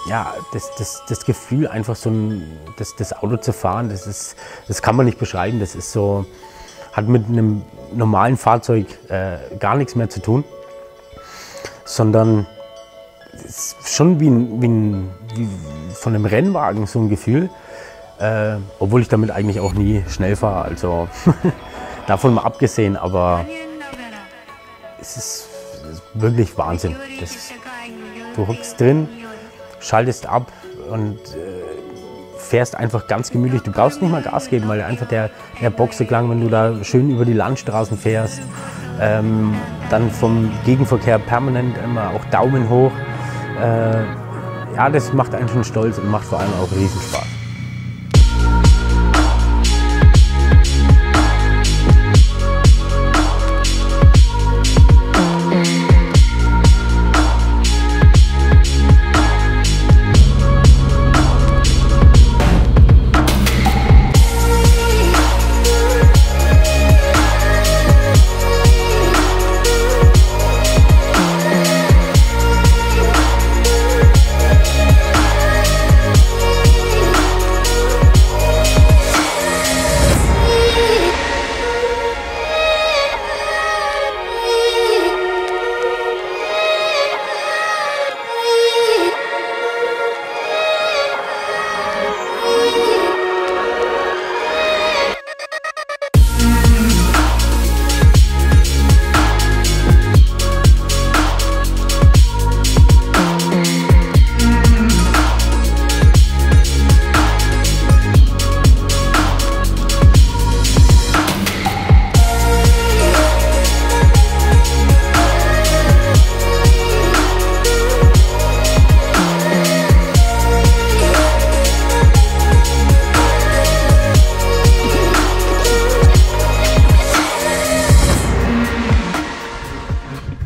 ja, das Gefühl, einfach so das Auto zu fahren, das kann man nicht beschreiben. Das ist so, hat mit einem normalen Fahrzeug gar nichts mehr zu tun, sondern es ist schon wie von einem Rennwagen so ein Gefühl, obwohl ich damit eigentlich auch nie schnell fahre. Also davon mal abgesehen, aber es ist wirklich Wahnsinn. Du hockst drin, schaltest ab und fährst einfach ganz gemütlich. Du brauchst nicht mal Gas geben, weil einfach der Boxerklang, wenn du da schön über die Landstraßen fährst, dann vom Gegenverkehr permanent immer auch Daumen hoch. Ja, das macht einen schon stolz und macht vor allem auch Riesenspaß.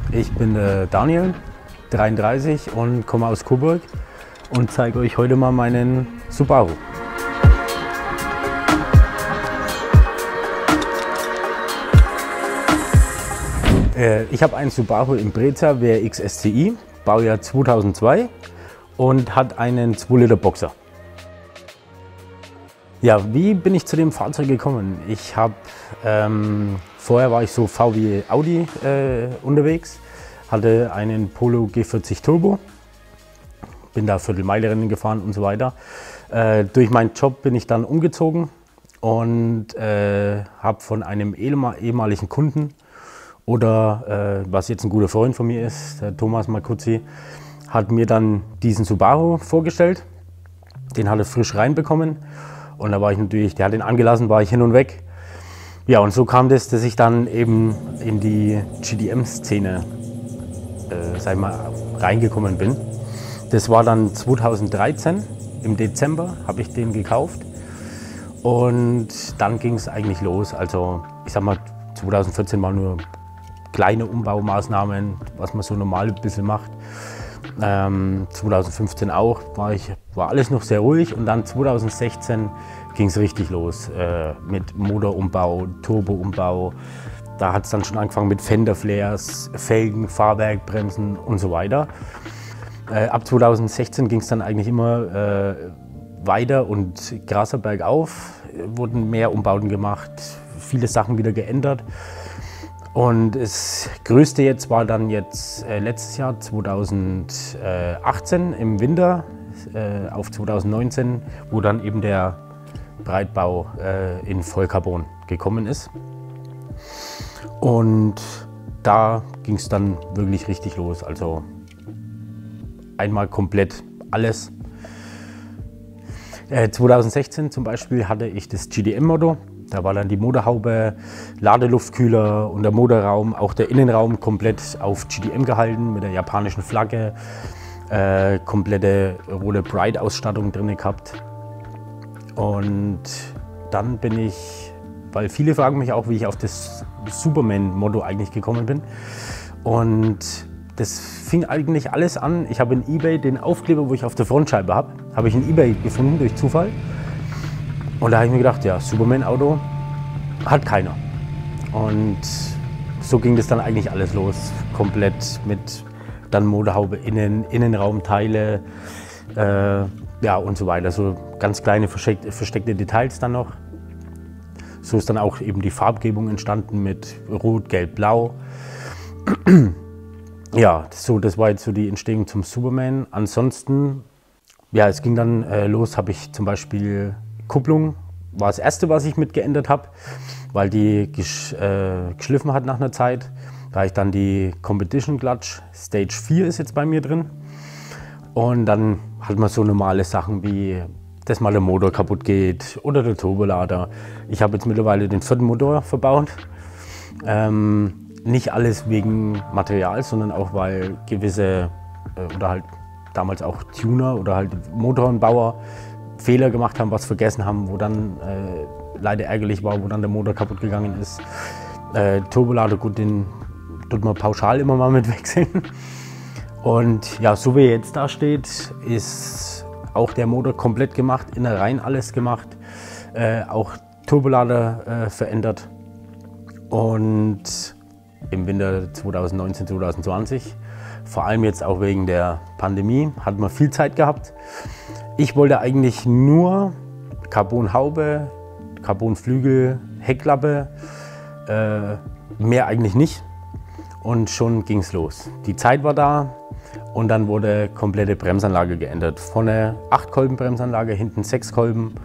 Ich bin Daniel, 33 und komme aus Coburg und zeige euch heute mal meinen Subaru. Ich habe einen Subaru Impreza WRX STI, Baujahr 2002 und hat einen 2-Liter Boxer. Ja, wie bin ich zu dem Fahrzeug gekommen? Vorher war ich so VW Audi unterwegs, hatte einen Polo G40 Turbo, bin da Viertelmeile-Rennen gefahren und so weiter. Durch meinen Job bin ich dann umgezogen und habe von einem ehemaligen Kunden oder was jetzt ein guter Freund von mir ist, der Thomas Marcuzzi, hat mir dann diesen Subaru vorgestellt. Den hat er frisch reinbekommen und da war ich natürlich, der hat ihn angelassen, war ich hin und weg. Ja, und so kam das, dass ich dann eben in die GDM-Szene, sag ich mal, reingekommen bin. Das war dann 2013, im Dezember habe ich den gekauft und dann ging es eigentlich los. Also ich sag mal, 2014 waren nur kleine Umbaumaßnahmen, was man so normal ein bisschen macht. 2015 auch, war alles noch sehr ruhig und dann 2016 ging es richtig los mit Motorumbau, Turboumbau. Da hat es dann schon angefangen mit Fenderflares, Felgen, Fahrwerk, Bremsen und so weiter. Ab 2016 ging es dann eigentlich immer weiter und krasser bergauf, wurden mehr Umbauten gemacht, viele Sachen wieder geändert. Und das Größte jetzt war dann letztes Jahr 2018 im Winter auf 2019, wo dann eben der Breitbau in Vollcarbon gekommen ist. Und da ging es dann wirklich richtig los. Also einmal komplett alles. 2016 zum Beispiel hatte ich das GDM-Motto. Da war dann die Motorhaube, Ladeluftkühler und der Motorraum, auch der Innenraum komplett auf GDM gehalten mit der japanischen Flagge. Komplette rote Bright-Ausstattung drin gehabt. Und dann bin ich, weil viele fragen mich auch, wie ich auf das Superman-Motto eigentlich gekommen bin. Und das fing eigentlich alles an. Ich habe in eBay den Aufkleber, wo ich auf der Frontscheibe habe ich in eBay gefunden durch Zufall. Und da habe ich mir gedacht, ja, Superman-Auto hat keiner. Und so ging das dann eigentlich alles los. Komplett mit dann Motorhaube innen, Innenraumteile, Ja, und so weiter. So ganz kleine versteckte Details dann noch. So ist dann auch eben die Farbgebung entstanden mit Rot, Gelb, Blau. Ja, so, das war jetzt so die Entstehung zum Superman. Ansonsten, ja, es ging dann los, habe ich zum Beispiel Kupplung, war das erste, was ich mitgeändert habe, weil die geschliffen hat nach einer Zeit. Da ich dann die Competition Clutch Stage 4 ist jetzt bei mir drin. Und dann hat man so normale Sachen wie, dass mal der Motor kaputt geht oder der Turbolader. Ich habe jetzt mittlerweile den 4. Motor verbaut. Nicht alles wegen Material, sondern auch weil gewisse oder halt damals auch Tuner oder halt Motorenbauer Fehler gemacht haben, was vergessen haben, wo dann leider ärgerlich war, wo dann der Motor kaputt gegangen ist. Turbolader, gut, den tut man pauschal immer mal mit wechseln. Und ja, so wie er jetzt da steht, ist auch der Motor komplett gemacht, Innereien alles gemacht, auch Turbolader verändert. Und im Winter 2019, 2020, vor allem jetzt auch wegen der Pandemie, hat man viel Zeit gehabt. Ich wollte eigentlich nur Carbonhaube, Carbonflügel, Heckklappe, mehr eigentlich nicht. Und schon ging es los. Die Zeit war da und dann wurde komplette Bremsanlage geändert. Vorne 8-Kolben-Bremsanlage, hinten 6 Kolben.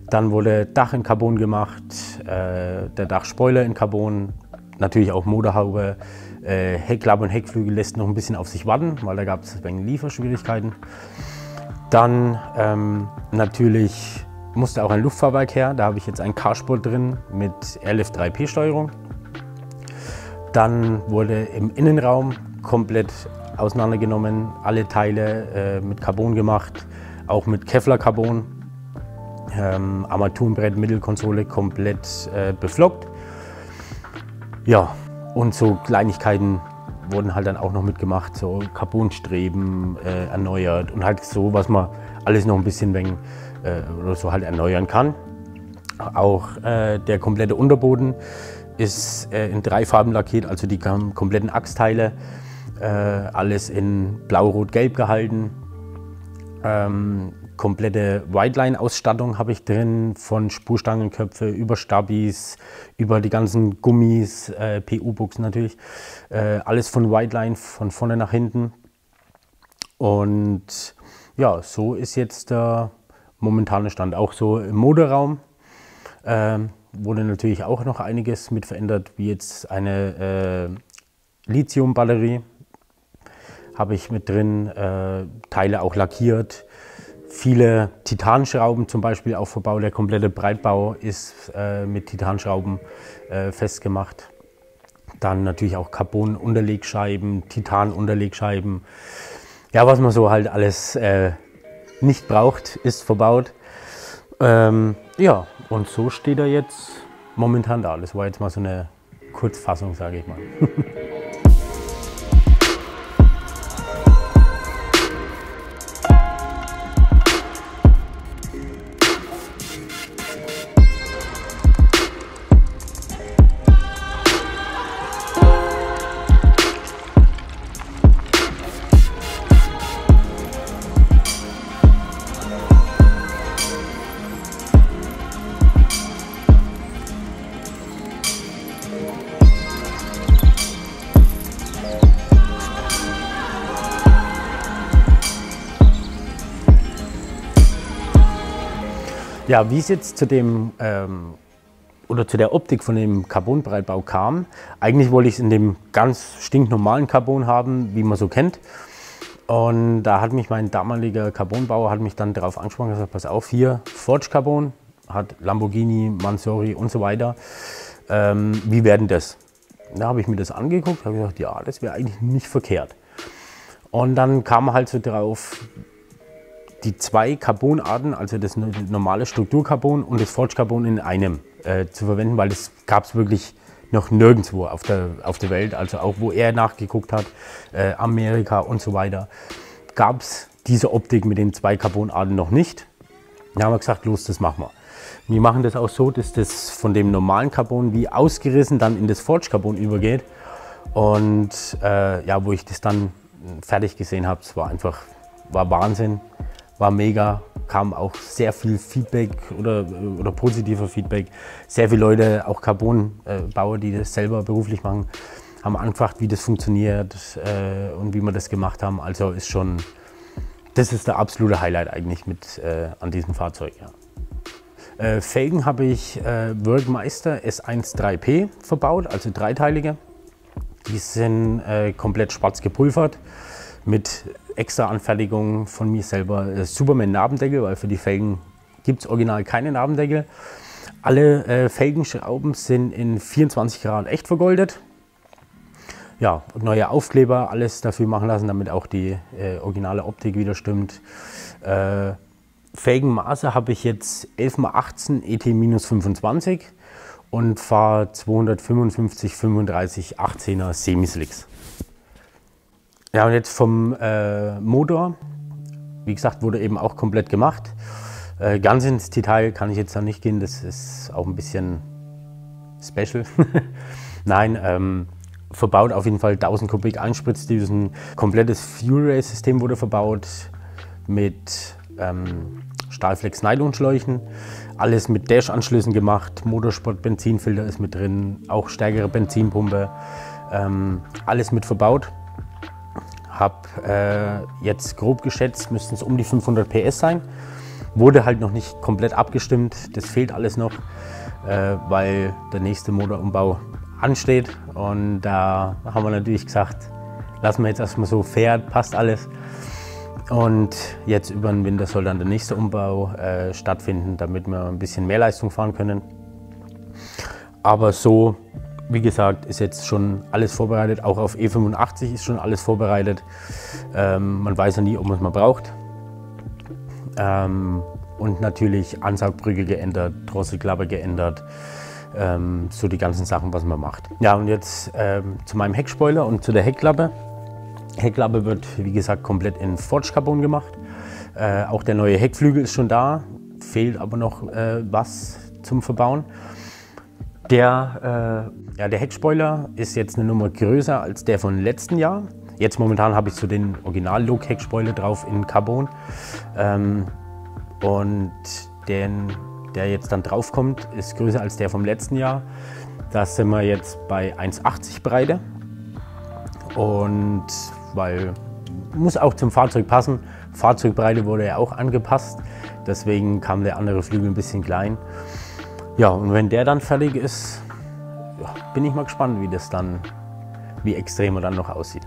Dann wurde Dach in Carbon gemacht, der Dachspoiler in Carbon, natürlich auch Motorhaube. Heckklappe und Heckflügel lässt noch ein bisschen auf sich warten, weil da gab es ein wenig Lieferschwierigkeiten. Dann natürlich musste auch ein Luftfahrwerk her. Da habe ich jetzt ein Carsport drin mit Airlift 3P Steuerung. Dann wurde im Innenraum komplett auseinandergenommen, alle Teile mit Carbon gemacht, auch mit Kevlar Carbon. Armaturenbrett, Mittelkonsole komplett beflockt. Ja, und so Kleinigkeiten wurden halt dann auch noch mitgemacht, so Carbonstreben erneuert und halt so, was man alles noch ein bisschen oder so halt erneuern kann. Auch der komplette Unterboden ist in 3 Farben lackiert, also die kompletten Achsteile, alles in Blau, Rot, Gelb gehalten. Komplette Whiteline-Ausstattung habe ich drin, von Spurstangenköpfe über Stabis, über die ganzen Gummis, PU-Buchsen natürlich. Alles von Whiteline, von vorne nach hinten. Und ja, so ist jetzt der momentane Stand. Auch so im Motorraum wurde natürlich auch noch einiges mit verändert, wie jetzt eine Lithium-Batterie habe ich mit drin, Teile auch lackiert. Viele Titanschrauben zum Beispiel auch verbaut. Der komplette Breitbau ist mit Titanschrauben festgemacht. Dann natürlich auch Carbon-Unterlegscheiben, Titan-Unterlegscheiben. Ja, was man so halt alles nicht braucht, ist verbaut. Ja, und so steht er jetzt momentan da. Das war jetzt mal so eine Kurzfassung, sage ich mal. Ja, wie es jetzt zu dem oder zu der Optik von dem Carbon-Breitbau kam, eigentlich wollte ich es in dem ganz stinknormalen Carbon haben, wie man so kennt. Und da hat mich mein damaliger Carbonbauer dann darauf angesprochen und gesagt, pass auf, hier Forged Carbon, hat Lamborghini, Mansory und so weiter. Wie werden das? Da habe ich mir das angeguckt, habe gesagt, ja, das wäre eigentlich nicht verkehrt. Und dann kam halt so drauf, die 2 Carbonarten, also das normale Strukturcarbon und das Forged Carbon in einem zu verwenden, weil das gab es wirklich noch nirgendwo auf der Welt, also auch wo er nachgeguckt hat, Amerika und so weiter, gab es diese Optik mit den 2 Carbonarten noch nicht. Da haben wir gesagt, los, das machen wir. Wir machen das auch so, dass das von dem normalen Carbon wie ausgerissen dann in das Forged Carbon übergeht. Und ja, wo ich das dann fertig gesehen habe, es war Wahnsinn. war mega, kam auch sehr viel Feedback oder positiver Feedback. Sehr viele Leute, auch Carbon-Bauer, die das selber beruflich machen, haben angefragt, wie das funktioniert und wie wir das gemacht haben. Also ist schon, das ist der absolute Highlight eigentlich an diesem Fahrzeug. Ja. Felgen habe ich Workmeister S1 3P verbaut, also dreiteilige. Die sind komplett schwarz gepulvert mit extra Anfertigung von mir selber. Superman Narbendeckel, weil für die Felgen gibt es original keine Narbendeckel. Alle Felgenschrauben sind in 24 Grad echt vergoldet. Ja, neue Aufkleber, alles dafür machen lassen, damit auch die originale Optik wieder stimmt. Felgenmaße habe ich jetzt 11x18 ET-25 und fahre 255 35 18er Semislicks. Ja, und jetzt vom Motor, wie gesagt, wurde eben auch komplett gemacht. Ganz ins Detail kann ich jetzt da nicht gehen, das ist auch ein bisschen special. Nein, verbaut auf jeden Fall 1000 Kubik Einspritzdüsen. Komplettes Fuel-Ray-System wurde verbaut mit Stahlflex-Nylon-Schläuchen. Alles mit Dash-Anschlüssen gemacht, Motorsport-Benzinfilter ist mit drin, auch stärkere Benzinpumpe, alles mit verbaut. Habe jetzt grob geschätzt, müssten es um die 500 PS sein. Wurde halt noch nicht komplett abgestimmt, das fehlt alles noch, weil der nächste Motorumbau ansteht. Und da haben wir natürlich gesagt, lassen wir jetzt erstmal so, fährt, passt alles. Und jetzt über den Winter soll dann der nächste Umbau stattfinden, damit wir ein bisschen mehr Leistung fahren können. Aber so, wie gesagt, ist jetzt schon alles vorbereitet. Auch auf E85 ist schon alles vorbereitet. Man weiß ja nie, ob man es mal braucht. Und natürlich Ansaugbrücke geändert, Drosselklappe geändert. So die ganzen Sachen, was man macht. Ja, und jetzt zu meinem Heckspoiler und zu der Heckklappe. Heckklappe wird, wie gesagt, komplett in Forged Carbon gemacht. Auch der neue Heckflügel ist schon da, fehlt aber noch was zum Verbauen. Der Heckspoiler ist jetzt eine Nummer größer als der von letzten Jahr. Jetzt momentan habe ich so den Original-Look-Heckspoiler drauf in Carbon. Und der jetzt dann drauf kommt, ist größer als der vom letzten Jahr. Da sind wir jetzt bei 1,80 Breite. Und weil muss auch zum Fahrzeug passen. Fahrzeugbreite wurde ja auch angepasst. Deswegen kam der andere Flügel ein bisschen klein. Ja, und wenn der dann fertig ist, ja, bin ich mal gespannt, wie extrem er dann noch aussieht.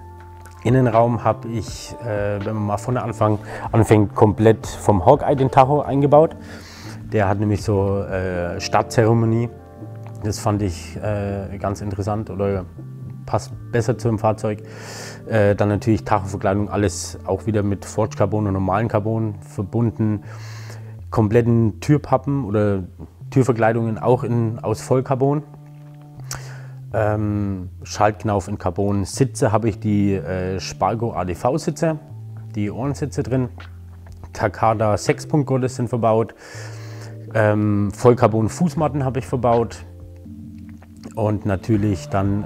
Innenraum habe ich, wenn man mal von der anfängt, komplett vom Hawkeye den Tacho eingebaut. Der hat nämlich so Startzeremonie. Das fand ich ganz interessant oder passt besser zum Fahrzeug. Dann natürlich Tachoverkleidung, alles auch wieder mit Forged Carbon und normalen Carbon verbunden. Kompletten Türpappen oder Türverkleidungen auch aus Vollcarbon. Schaltknauf in Carbon. Sitze habe ich die Spargo ADV Sitze, die Ohrensitze drin. Takada 6-Punkt-Gurte sind verbaut. Vollcarbon Fußmatten habe ich verbaut. Und natürlich dann,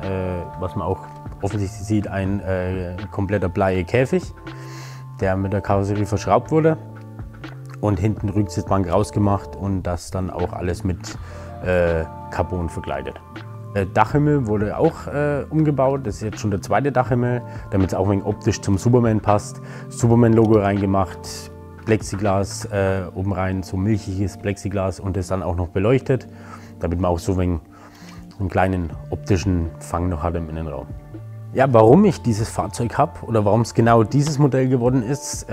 was man auch offensichtlich sieht, ein kompletter Blei-Käfig, der mit der Karosserie verschraubt wurde. Und hinten Rücksitzbank rausgemacht und das dann auch alles mit Carbon verkleidet. Dachhimmel wurde auch umgebaut, das ist jetzt schon der zweite Dachhimmel, damit es auch ein wenig optisch zum Superman passt. Superman-Logo reingemacht, Plexiglas oben rein, so milchiges Plexiglas und das dann auch noch beleuchtet, damit man auch so ein wenig einen kleinen optischen Fang noch hat im Innenraum. Ja, warum ich dieses Fahrzeug habe oder warum es genau dieses Modell geworden ist,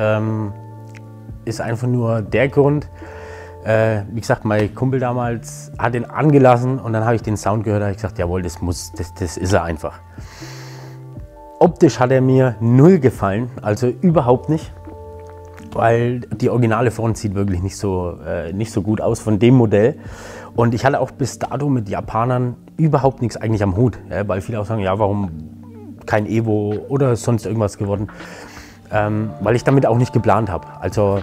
ist einfach nur der Grund. Wie gesagt, mein Kumpel damals hat ihn angelassen und dann habe ich den Sound gehört und habe gesagt, jawohl, das ist er einfach. Optisch hat er mir null gefallen, also überhaupt nicht, weil die originale Front sieht wirklich nicht so gut aus von dem Modell. Und ich hatte auch bis dato mit Japanern überhaupt nichts eigentlich am Hut, ja, weil viele auch sagen, ja, warum kein Evo oder sonst irgendwas geworden, weil ich damit auch nicht geplant habe. Also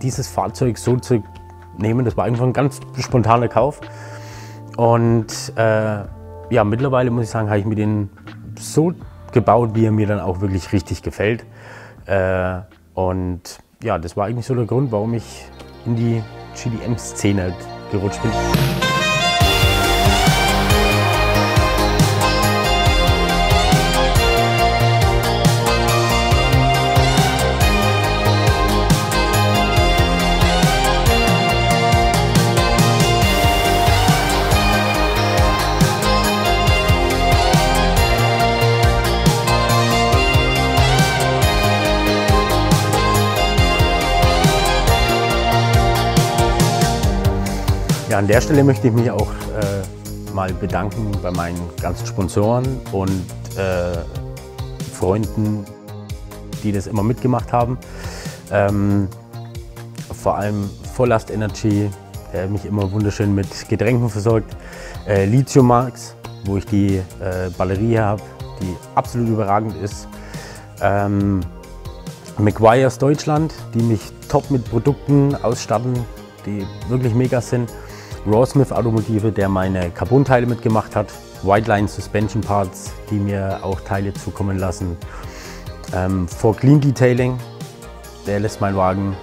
dieses Fahrzeug so zu nehmen, das war einfach ein ganz spontaner Kauf. Und ja, mittlerweile muss ich sagen, habe ich mir den so gebaut, wie er mir dann auch wirklich richtig gefällt. Und ja, das war eigentlich so der Grund, warum ich in die GDM-Szene gerutscht bin. Ja, an der Stelle möchte ich mich auch mal bedanken bei meinen ganzen Sponsoren und Freunden, die das immer mitgemacht haben. Vor allem Volllast Energy, der mich immer wunderschön mit Getränken versorgt. Lithium Marks, wo ich die Batterie habe, die absolut überragend ist. McGuire's Deutschland, die mich top mit Produkten ausstatten, die wirklich mega sind. Rawsmith Automotive, der meine Carbon-Teile mitgemacht hat. Whiteline Suspension Parts, die mir auch Teile zukommen lassen. For Clean Detailing, der lässt meinen Wagen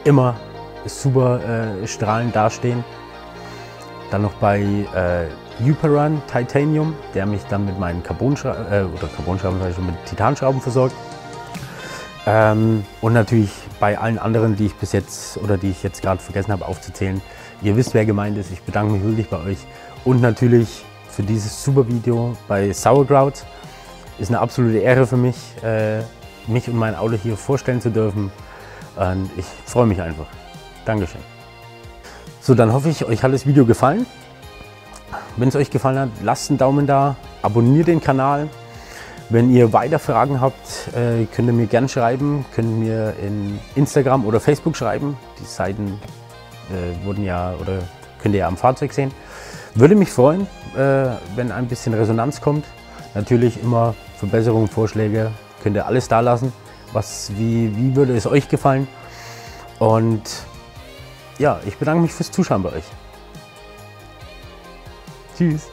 immer super strahlend dastehen. Dann noch bei Uperan Titanium, der mich dann mit meinen Carbonschrauben, mit Titanschrauben versorgt. Und natürlich bei allen anderen, die ich bis jetzt oder die ich jetzt gerade vergessen habe aufzuzählen. Ihr wisst, wer gemeint ist. Ich bedanke mich wirklich bei euch. Und natürlich für dieses super Video bei Sauerkraut. Ist eine absolute Ehre für mich, mich und mein Auto hier vorstellen zu dürfen. Und ich freue mich einfach. Dankeschön. So, dann hoffe ich, euch hat das Video gefallen. Wenn es euch gefallen hat, lasst einen Daumen da, abonniert den Kanal. Wenn ihr weiter Fragen habt, könnt ihr mir gerne schreiben, könnt mir in Instagram oder Facebook schreiben. Die Seiten wurden ja oder könnt ihr ja am Fahrzeug sehen. Würde mich freuen, wenn ein bisschen Resonanz kommt. Natürlich immer Verbesserungen, Vorschläge, könnt ihr alles da lassen. Wie würde es euch gefallen? Und ja, ich bedanke mich fürs Zuschauen bei euch. Tschüss.